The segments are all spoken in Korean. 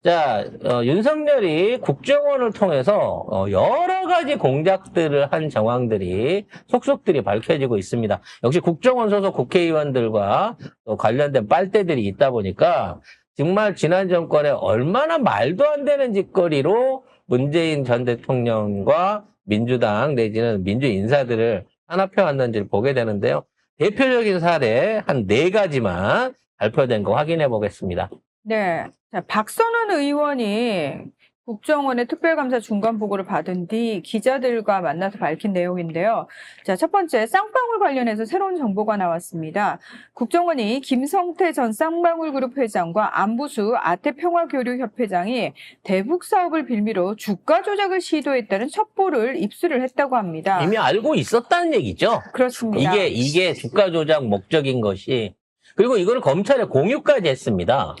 자, 윤석열이 국정원을 통해서 여러 가지 공작들을 한 정황들이 속속들이 밝혀지고 있습니다. 역시 국정원 소속 국회의원들과 또 관련된 빨대들이 있다 보니까 정말 지난 정권에 얼마나 말도 안 되는 짓거리로 문재인 전 대통령과 민주당 내지는 민주 인사들을 탄압해왔는지를 보게 되는데요. 대표적인 사례 한 4가지만 발표된 거 확인해 보겠습니다. 네. 자, 박선원 의원이 국정원의 특별감사 중간 보고를 받은 뒤 기자들과 만나서 밝힌 내용인데요. 자, 첫 번째, 쌍방울 관련해서 새로운 정보가 나왔습니다. 국정원이 김성태 전 쌍방울그룹 회장과 안부수 아태평화교류협회장이 대북 사업을 빌미로 주가 조작을 시도했다는 첩보를 입수를 했다고 합니다. 이미 알고 있었다는 얘기죠. 그렇습니다. 이게 주가 조작 목적인 것이. 그리고 이걸 검찰에 공유까지 했습니다.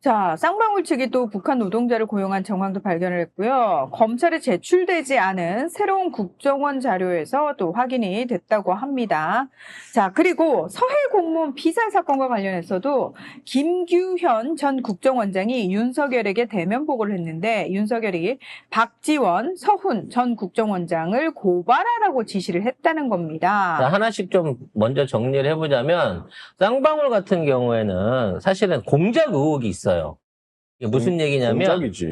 자, 쌍방울 측이 또 북한 노동자를 고용한 정황도 발견을 했고요. 검찰에 제출되지 않은 새로운 국정원 자료에서 또 확인이 됐다고 합니다. 자, 그리고 서해 공무원 피살 사건과 관련해서도 김규현 전 국정원장이 윤석열에게 대면 보고를 했는데 윤석열이 박지원, 서훈 전 국정원장을 고발하라고 지시를 했다는 겁니다. 자, 하나씩 좀 먼저 정리를 해보자면 쌍방울 같은 경우에는 사실은 공작 의혹이 있어요. 이게 무슨 얘기냐면 공작이지.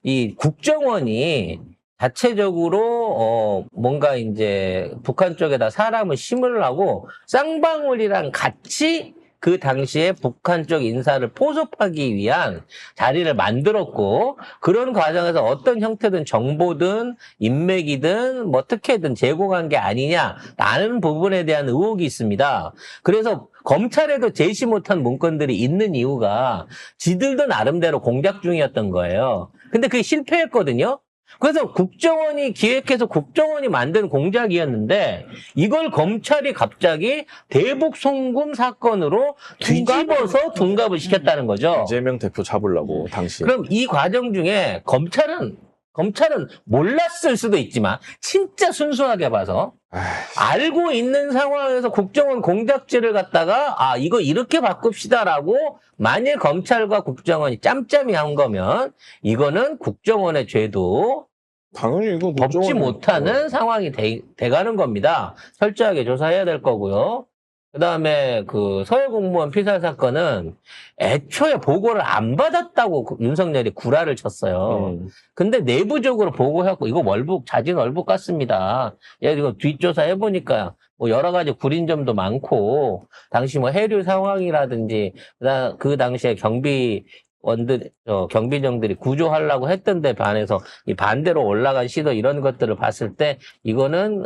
이 국정원이 자체적으로 뭔가 이제 북한 쪽에다 사람을 심으려고 쌍방울이랑 같이 그 당시에 북한 쪽 인사를 포섭하기 위한 자리를 만들었고 그런 과정에서 어떤 형태든 정보든 인맥이든 뭐 특혜든 제공한 게 아니냐라는 부분에 대한 의혹이 있습니다. 그래서 검찰에도 제시 못한 문건들이 있는 이유가 지들도 나름대로 공작 중이었던 거예요. 근데 그게 실패했거든요. 그래서 국정원이 기획해서 국정원이 만든 공작이었는데 이걸 검찰이 갑자기 대북 송금 사건으로 뒤집어서 둔갑을 시켰다는 거죠. 이재명 대표 잡으려고 당시. 그럼 이 과정 중에 검찰은 몰랐을 수도 있지만 진짜 순수하게 봐서 알고 있는 상황에서 국정원 공작질을 갖다가 이거 이렇게 바꿉시다라고 만일 검찰과 국정원이 짬짬이 한 거면 이거는 국정원의 죄도 당연히 이거 덮지 못하는 상황이 돼가는 겁니다. 철저하게 조사해야 될 거고요. 그다음에 그 서해 공무원 피살 사건은 애초에 보고를 안 받았다고 윤석열이 구라를 쳤어요. 근데 내부적으로 보고해갖고 이거 자진 월북 같습니다. 이거 뒷조사 해보니까 뭐 여러 가지 구린 점도 많고 당시 뭐 해류 상황이라든지 그 당시에 경비정들이 구조하려고 했던 데 반해서 이 반대로 올라간 시도 이런 것들을 봤을 때 이거는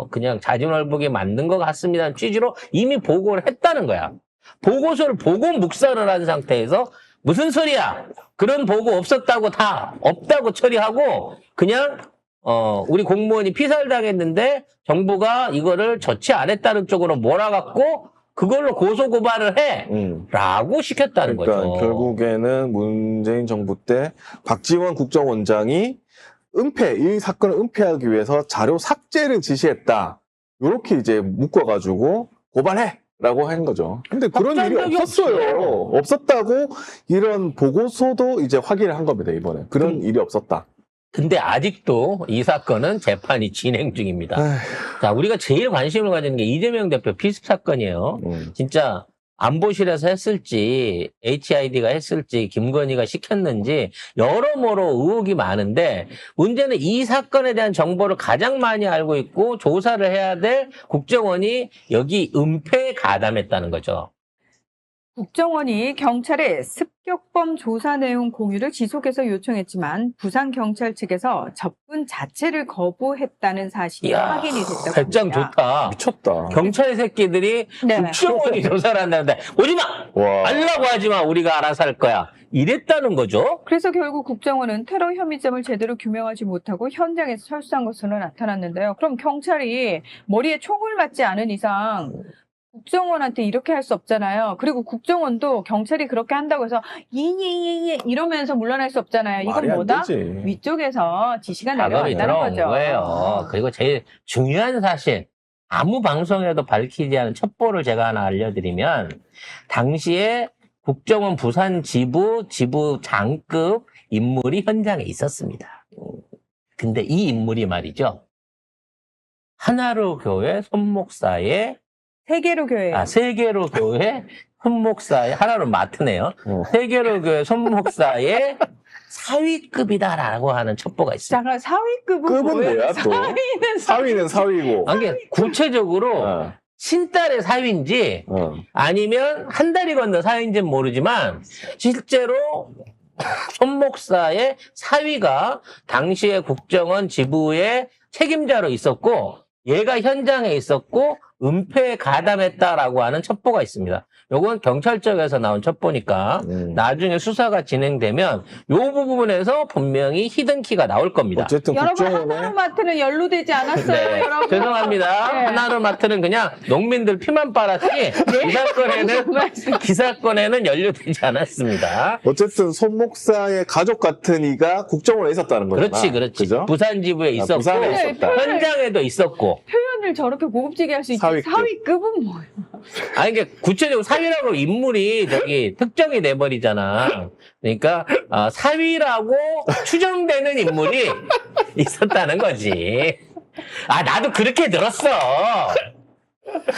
그냥 자진월북이 맞는 것 같습니다는 취지로 이미 보고를 했다는 거야. 보고서를 보고 묵살을 한 상태에서 무슨 소리야? 그런 보고 없었다고 다 없다고 처리하고 그냥 우리 공무원이 피살당했는데 정부가 이거를 조치 안 했다는 쪽으로 몰아갖고 그걸로 고소고발을 해! 라고 시켰다는 거죠. 결국에는 문재인 정부 때 박지원 국정원장이 이 사건을 은폐하기 위해서 자료 삭제를 지시했다. 이렇게 이제 묶어가지고 고발해! 라고 한 거죠. 근데 그런 일이 없었어요. 없었다고 이런 보고서도 이제 확인을 한 겁니다, 이번에. 그런 일이 없었다. 근데 아직도 이 사건은 재판이 진행 중입니다. 자, 우리가 제일 관심을 가지는 게 이재명 대표 피습 사건이에요. 진짜 안보실에서 했을지, HID가 했을지, 김건희가 시켰는지 여러모로 의혹이 많은데 문제는 이 사건에 대한 정보를 가장 많이 알고 있고 조사를 해야 될 국정원이 여기 은폐에 가담했다는 거죠. 국정원이 경찰에 습격범 조사 내용 공유를 지속해서 요청했지만 부산경찰 측에서 접근 자체를 거부했다는 사실이 확인이 됐다고 배짱 합니다. 좋다. 미쳤다. 경찰 새끼들이 국정원이 조사를 한다는데 오지마! 알라고 하지마! 우리가 알아서 할 거야. 이랬다는 거죠. 그래서 결국 국정원은 테러 혐의점을 제대로 규명하지 못하고 현장에서 철수한 것으로 나타났는데요. 그럼 경찰이 머리에 총을 맞지 않은 이상 국정원한테 이렇게 할 수 없잖아요. 그리고 국정원도 경찰이 그렇게 한다고 해서 예예예예 이러면서 물러날 수 없잖아요. 이건 뭐다? 위쪽에서 지시가 내려왔다는 거죠. 거예요. 그리고 제일 중요한 사실, 아무 방송에도 밝히지 않은 첩보를 제가 하나 알려드리면 당시에 국정원 부산 지부 장급 인물이 현장에 있었습니다. 근데 이 인물이 말이죠. 하나로 교회 손목사의 세계로 교회. 세계로 교회 손목사의 하나로 맡으네요. 세계로 교회 손목사의 사위급이다라고 하는 첩보가 있습니다. 잠깐 사위급은 급은 뭐예요? 뭐야, 또? 사위는 사위고. 이게 구체적으로 어, 신딸의 사위인지 아니면 한 달이 건너 사위인지는 모르지만 실제로 손목사의 사위가 당시에 국정원 지부의 책임자로 있었고 얘가 현장에 있었고 은폐에 가담했다라고 하는 첩보가 있습니다. 요건 경찰 쪽에서 나온 첩보니까 나중에 수사가 진행되면 요 부분에서 분명히 히든키가 나올 겁니다. 어쨌든 여러분 국정원에 하나로마트는 연루되지 않았어요, 네, 여러분. 죄송합니다. 네. 하나로마트는 그냥 농민들 피만 빨았지 이 사건에는 연루되지 않았습니다. 어쨌든 손 목사의 가족 같은 이가 국정원에 있었다는 거잖아. 그렇지. 그죠? 부산 지부에 있었고 부산에 있었다. 현장에도 있었고. 표현을 저렇게 고급지게 할 수 있지. 사위급. 사위급은 뭐예요? 아니, 이게 구체적으로 사위라고 인물이 특정이 돼버리잖아. 그러니까, 사위라고 추정되는 인물이 있었다는 거지. 나도 그렇게 들었어.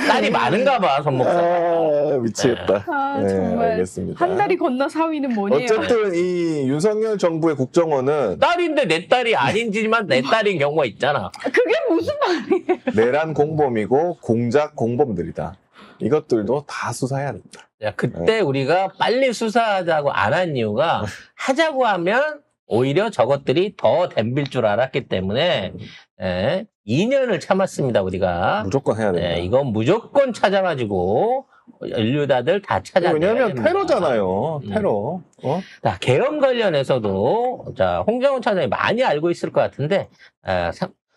딸이 많은가 봐, 손목사. 미치겠다. 아, 정말. 알겠습니다. 한 달이 건너 사위는 뭐니에요? 어쨌든 이 윤석열 정부의 국정원은 딸인데 내 딸이 아닌지만 내 딸인 경우가 있잖아. 그게 무슨 말이에요? 내란 공범이고 공작 공범들이다. 이것들도 다 수사해야 된다. 야, 그때 우리가 빨리 수사하자고 안 한 이유가 하자고 하면 오히려 저것들이 더 덤빌 줄 알았기 때문에 2년을 참았습니다, 우리가. 무조건 해야 된다. 이건 무조건 찾아가지고 인류다들 다 찾아내야 왜냐면 됩니다. 테러잖아요. 테러. 자, 계엄 관련해서도 자, 홍정훈 차장이 많이 알고 있을 것 같은데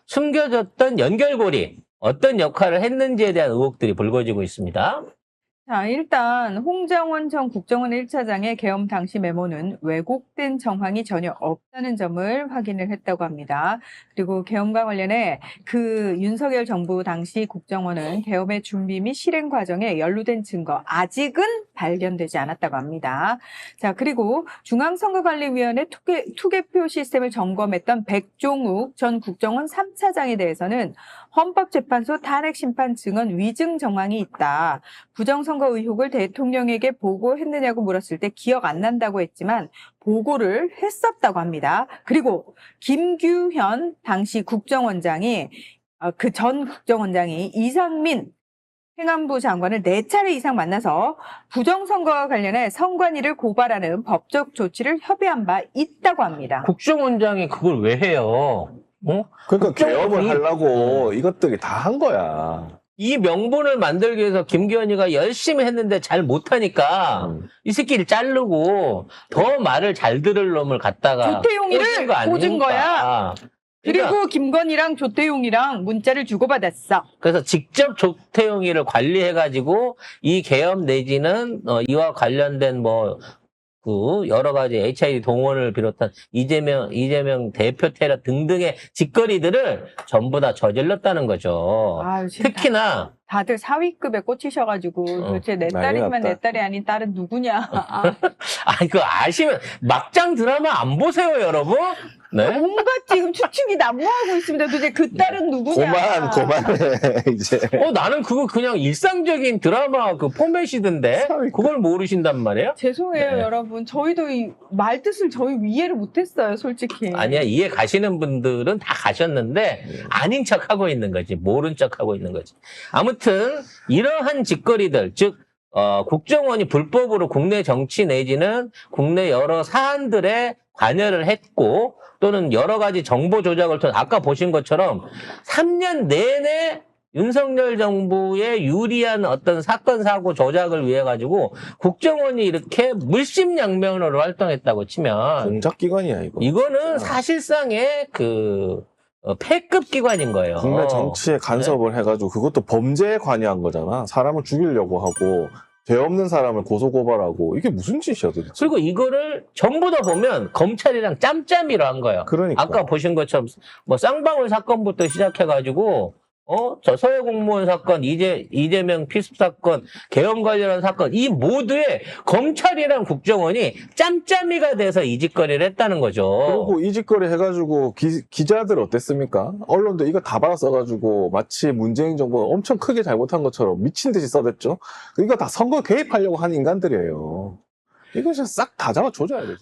숨겨졌던 연결고리 어떤 역할을 했는지에 대한 의혹들이 불거지고 있습니다. 자, 일단 홍정원 전 국정원 1차장의 계엄 당시 메모는 왜곡된 정황이 전혀 없다는 점을 확인을 했다고 합니다. 그리고 계엄과 관련해 그 윤석열 정부 당시 국정원은 계엄의 준비 및 실행 과정에 연루된 증거 아직은 발견되지 않았다고 합니다. 자, 그리고 중앙선거관리위원회 투개표 시스템을 점검했던 백종욱 전 국정원 3차장에 대해서는 헌법재판소 탄핵심판 증언 위증 정황이 있다. 부정선거 의혹을 대통령에게 보고했느냐고 물었을 때 기억 안 난다고 했지만 보고를 했었다고 합니다. 그리고 김규현 당시 국정원장이 그 전 국정원장이 이상민 행안부 장관을 4차례 이상 만나서 부정선거와 관련해 선관위를 고발하는 법적 조치를 협의한 바 있다고 합니다. 국정원장이 그걸 왜 해요? 그러니까 계엄을 국정원이- 하려고 이것들이 다 한 거야. 이 명분을 만들기 위해서 김기현이가 열심히 했는데 잘 못하니까 이 새끼를 자르고 더 말을 잘 들을 놈을 갖다가 조태용이를 꽂은 거야. 그러니까 그리고 김건희랑 조태용이랑 문자를 주고받았어. 그래서 직접 조태용이를 관리해가지고 이 계엄 내지는 이와 관련된 그 여러 가지 HID 동원을 비롯한 이재명 대표 테러 등등의 짓거리들을 전부 다 저질렀다는 거죠. 아유, 진짜 특히나 다들 사위급에 꽂히셔가지고 도대체 내 난리 딸이지만 났다. 내 딸이 아닌 딸은 누구냐. 그거 아시면 막장 드라마 안 보세요, 여러분? 네? 온갖 지금 추측이 난무하고 있습니다. 도대체 그 딸은 누구냐. 그만해, 이제. 나는 그거 그냥 일상적인 드라마 그 포맷이던데 그걸 모르신단 말이에요? 죄송해요, 네. 여러분. 저희도 이 말뜻을 저희 이해를 못했어요, 솔직히. 아니야, 이해 가시는 분들은 다 가셨는데 아닌 척하고 있는 거지, 모른 척하고 있는 거지. 아무튼 이러한 짓거리들, 즉 국정원이 불법으로 국내 정치 내지는 국내 여러 사안들에 관여를 했고 또는 여러 가지 정보 조작을 통해 아까 보신 것처럼 3년 내내 윤석열 정부의 유리한 어떤 사건 사고 조작을 위해 가지고 국정원이 이렇게 물심양면으로 활동했다고 치면 공작기관이야, 이거. 이거는 사실상의 패급 기관인 거예요. 국내 정치에 간섭을 해가지고 그것도 범죄에 관여한 거잖아. 사람을 죽이려고 하고 죄 없는 사람을 고소고발하고 이게 무슨 짓이야 도대체. 그리고 이거를 전부 다 보면 검찰이랑 짬짬이로 한 거예요. 그러니까. 아까 보신 것처럼 쌍방울 사건부터 시작해가지고 저 서해 공무원 사건, 이재명 피습 사건, 계엄 관련한 사건, 이 모두에 검찰이랑 국정원이 짬짬이가 돼서 이 짓거리를 했다는 거죠. 그리고 이 짓거리 해가지고 기자들 어땠습니까? 언론도 이거 다 받아 써가지고 마치 문재인 정부가 엄청 크게 잘못한 것처럼 미친 듯이 써댔죠. 이거 다 선거 개입하려고 한 인간들이에요. 이거 진짜 싹 다 잡아줘줘야 돼.